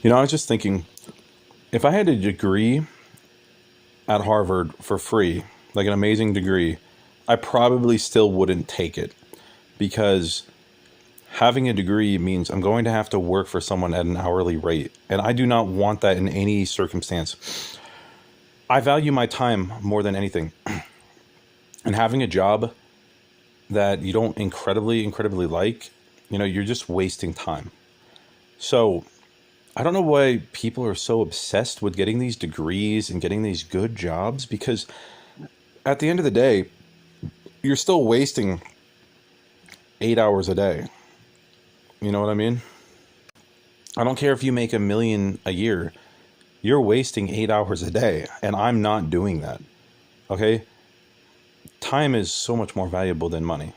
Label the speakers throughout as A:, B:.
A: I was just thinking, if I had a degree at Harvard for free, like an amazing degree, I probably still wouldn't take it because having a degree means I'm going to have to work for someone at an hourly rate. And I do not want that in any circumstance. I value my time more than anything. And having a job that you don't incredibly like, you're just wasting time. So I don't know why people are so obsessed with getting these degrees and getting these good jobs, because at the end of the day, you're still wasting 8 hours a day. You know what I mean? I don't care if you make $1 million a year. You're wasting 8 hours a day, and I'm not doing that. Okay? Time is so much more valuable than money,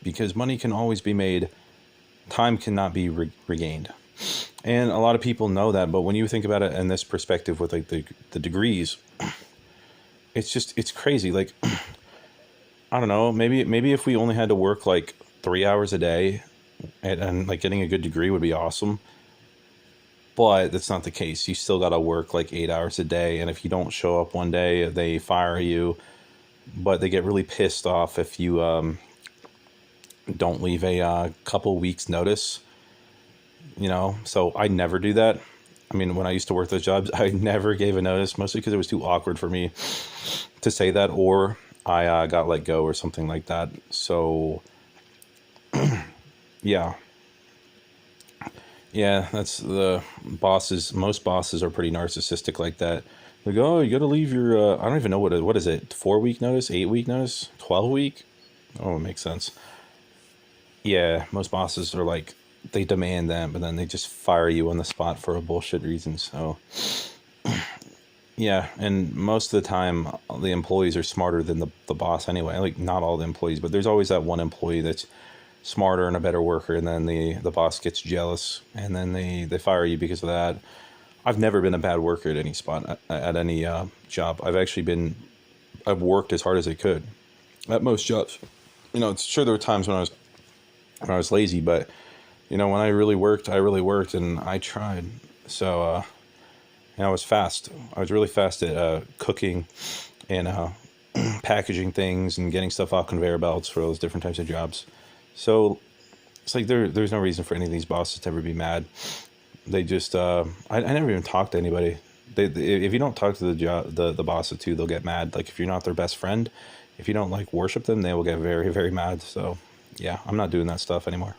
A: because money can always be made. Time cannot be regained. And a lot of people know that, but when you think about it in this perspective with like the degrees, it's crazy. Like, I don't know, maybe if we only had to work like 3 hours a day and like getting a good degree would be awesome. But that's not the case. You still got to work like 8 hours a day. And if you don't show up one day, they fire you. But they get really pissed off if you don't leave a couple weeks notice. So I never do that. I mean, when I used to work those jobs, I never gave a notice, mostly because it was too awkward for me to say that, or I got let go or something like that. So, yeah. Yeah, that's the bosses. Most bosses are pretty narcissistic like that. Like, oh, you got to leave your, I don't even know what is it, 4 week notice, 8 week notice, 12 week? Oh, it makes sense. Yeah, most bosses are like, they demand that, but then they just fire you on the spot for a bullshit reason. So, yeah, and most of the time, the employees are smarter than the boss anyway. Like, not all the employees, but there's always that one employee that's smarter and a better worker, and then the boss gets jealous, and then they fire you because of that. I've never been a bad worker at any spot, at any job. I've worked as hard as I could at most jobs. It's sure there were times when I was lazy, but when I really worked, and I tried. So, I was fast. I was really fast at cooking and packaging things and getting stuff off conveyor belts for those different types of jobs. So it's like there's no reason for any of these bosses to ever be mad. They just I never even talked to anybody. If you don't talk to the bosses too, they'll get mad. Like, if you're not their best friend, if you don't like worship them, they will get very, very mad. So yeah, I'm not doing that stuff anymore.